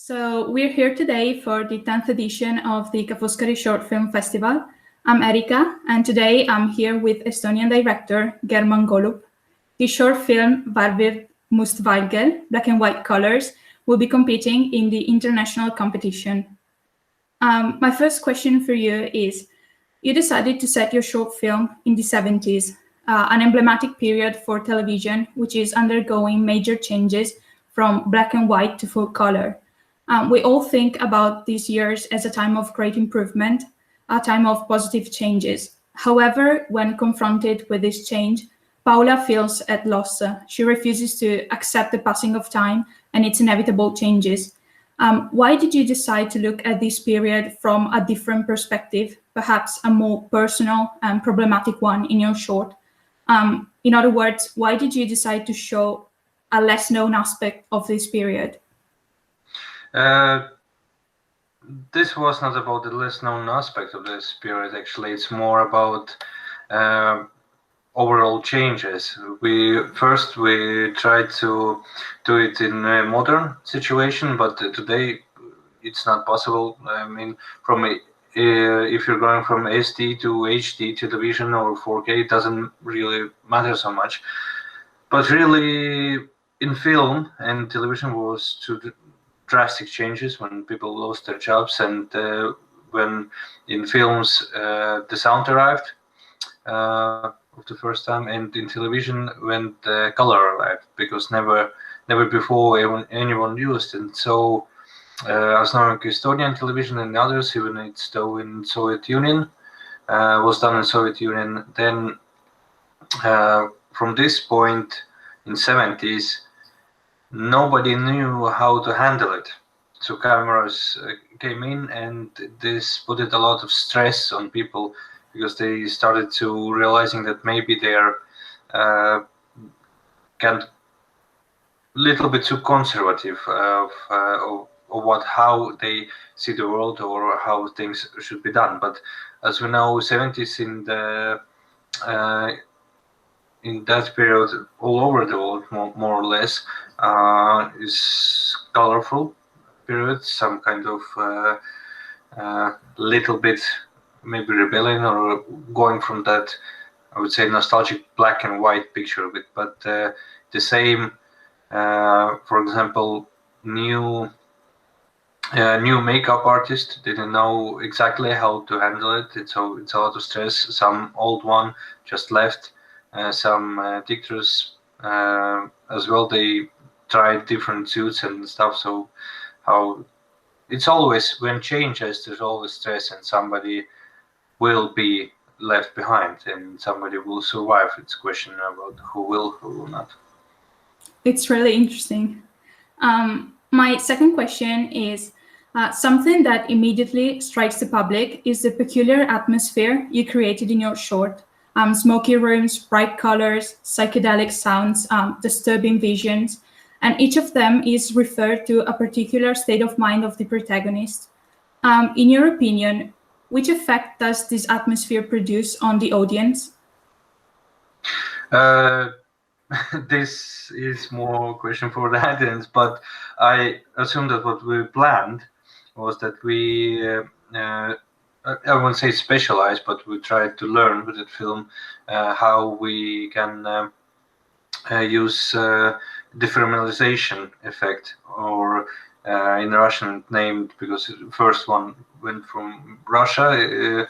So we're here today for the 10th edition of the Ca' Foscari Short Film Festival. I'm Erika, and today I'm here with Estonian director German Golub. His short film Värvid, must-valgel, black and white colors, will be competing in the international competition. My first question for you is, you decided to set your short film in the 70s, an emblematic period for television, which is undergoing major changes from black and white to full color. We all think about these years as a time of great improvement, a time of positive changes. However, when confronted with this change, Paula feels at loss. She refuses to accept the passing of time and its inevitable changes. Why did you decide to look at this period from a different perspective, perhaps a more personal and problematic one in your short? In other words, why did you decide to show a less known aspect of this period? This was not about the less known aspect of this period. Actually, it's more about overall changes. We tried to do it in a modern situation, but today it's not possible. I mean, if you're going from SD to HD television or 4K, it doesn't really matter so much. But really, in film and television was drastic changes when people lost their jobs, and when in films the sound arrived of the first time, and in television when the color arrived, because never before anyone used. And so as knowing Estonian television and others, even it's though in Soviet Union, was done in Soviet Union, then from this point in 70s, nobody knew how to handle it. So cameras came in, and this put a lot of stress on people, because they started to realizing that maybe they're little bit too conservative of how they see the world or how things should be done. But as we know, 70s in that period all over the world, more or less, is colorful period, some kind of little bit maybe rebellion, or going from that, I would say, nostalgic black and white picture of it. But the same, for example, new makeup artist didn't know exactly how to handle it. It's a lot of stress. Some old one just left. Some dictators as well, they tried different suits and stuff. So how it's always, when changes, there's always stress, and somebody will be left behind and somebody will survive. It's a question about who will not. It's really interesting. My second question is, something that immediately strikes the public is the peculiar atmosphere you created in your short. Smoky rooms, bright colors, psychedelic sounds, disturbing visions, and each of them is referred to a particular state of mind of the protagonist. In your opinion, which effect does this atmosphere produce on the audience? This is more a question for the audience, but I assume that what we planned was that we I won't say specialized, but we tried to learn with the film how we can use deformalization effect, or in Russian named, because the first one went from Russia,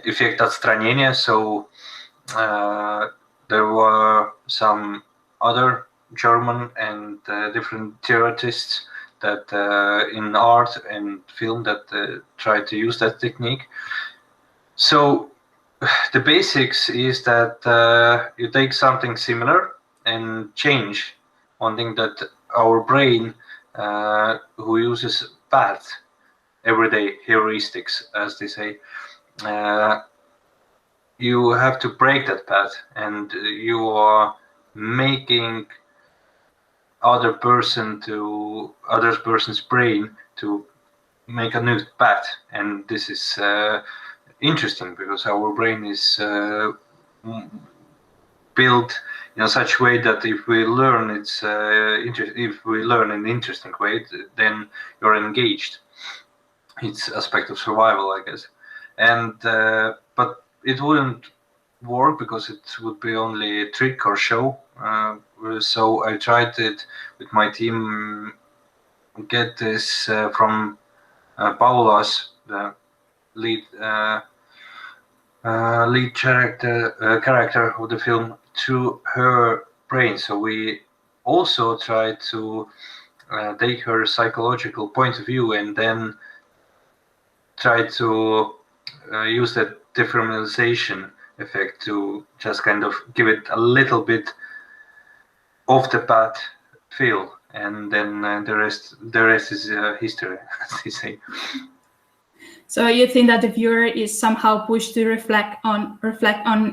effect отстранения. So there were some other German and different theorists that in art and film that try to use that technique. So the basics is that you take something similar and change one thing, that our brain, who uses path, everyday heuristics, as they say, you have to break that path, and you are making other person's brain to make a new path. And this is interesting, because our brain is built in such a way that if we learn if we learn in an interesting way, then you're engaged. It's aspect of survival, I guess. And but it wouldn't work because it would be only a trick or show. So I tried it with my team, get this from Paula's, the lead lead character of the film, to her brain. So we also tried to take her psychological point of view and then try to use that deformalization effect to just kind of give it a little bit off the path feel, and then the rest is history, as they say. So you think that the viewer is somehow pushed to reflect on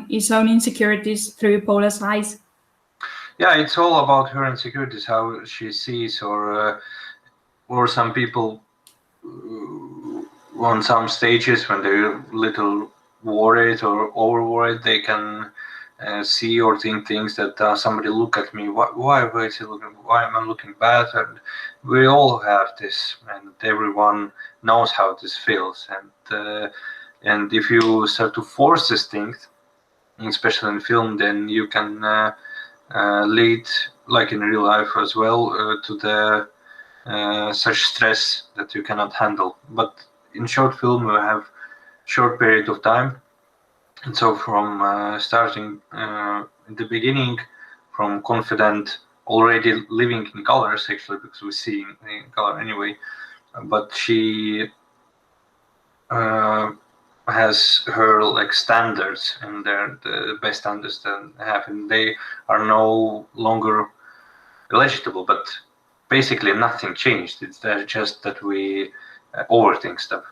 his own insecurities through Paula's eyes? Yeah, it's all about her insecurities, how she sees, or some people on some stages when they're a little worried or over worried, they can see or think things that somebody look at me. Why am I looking bad? And we all have this, and everyone knows how this feels. And if you start to force these things, especially in film, then you can lead, like in real life as well, to the such stress that you cannot handle. But in short film, we have short period of time, and so from starting in the beginning, from confident, already living in colors, actually, because we see in color anyway, but she has her like standards, and they're the best standards that I have, and they are no longer legible, but basically nothing changed. It's just that we overthink stuff.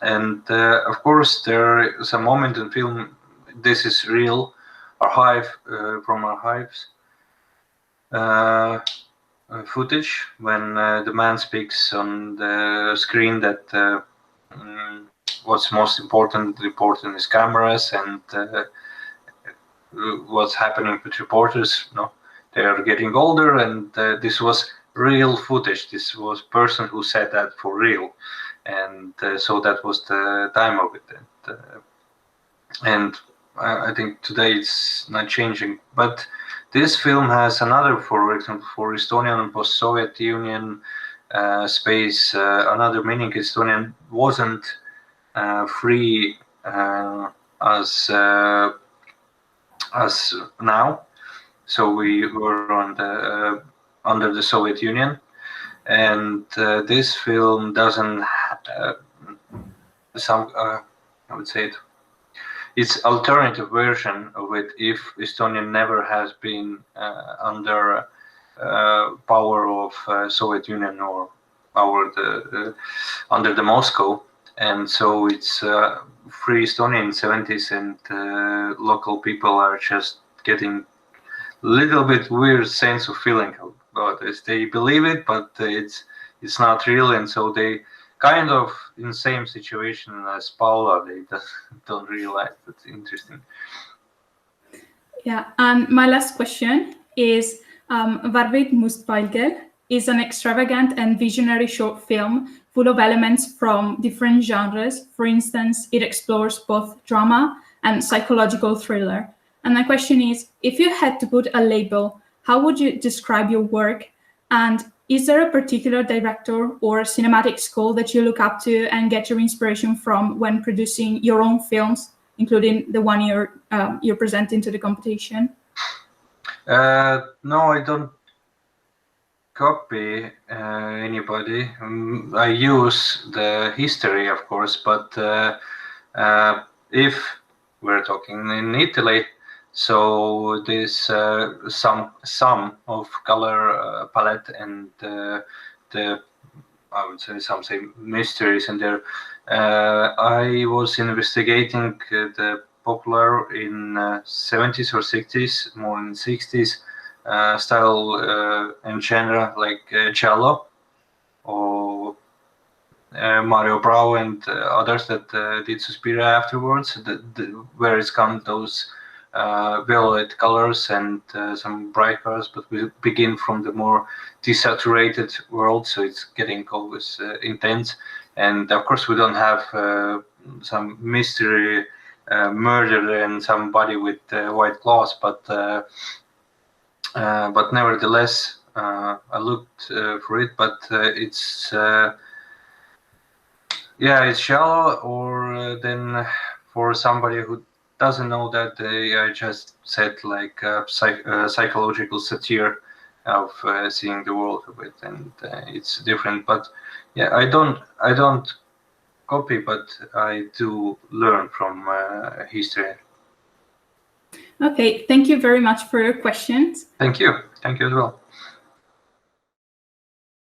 And of course, there is a moment in film. This is real archive from archives footage when the man speaks on the screen that what's most important in his cameras, and what's happening with reporters. No, they are getting older, and this was real footage. This was person who said that for real, and so that was the time of it. And I think today it's not changing. But this film has another, for example, for Estonian and post-Soviet Union space, another meaning. Estonian wasn't free as now. So we were on the under the Soviet Union, and this film doesn't I would say it's alternative version of it. If Estonia never has been under power of Soviet Union or under the Moscow, and so it's free Estonia in 70s, and local people are just getting little bit weird sense of feeling about this. They believe it, but it's not real, and so they kind of in the same situation as Paula. They don't realize. That's interesting. Yeah, and my last question is, Värvid, must-valgel is an extravagant and visionary short film full of elements from different genres. For instance, it explores both drama and psychological thriller. And my question is, if you had to put a label, how would you describe your work? And is there a particular director or cinematic school that you look up to and get your inspiration from when producing your own films, including the one you're presenting to the competition? No, I don't copy anybody. I use the history, of course, but if we're talking in Italy, so this some of color palette and the I would say some mysteries in there. I was investigating the popular in 70s or 60s, more in 60s style and genre like Cello or Mario Bravo and others that did Suspiria afterwards, where it's come those violet colors and some bright colors, but we begin from the more desaturated world, so it's getting always intense. And of course, we don't have some mystery murder and somebody with white claws, but nevertheless, I looked for it, but it's it's shallow, or then for somebody who doesn't know that, I just said like psychological satire of seeing the world a bit, and it's different. But yeah, I don't copy, but I do learn from history. Okay, thank you very much for your questions. Thank you as well.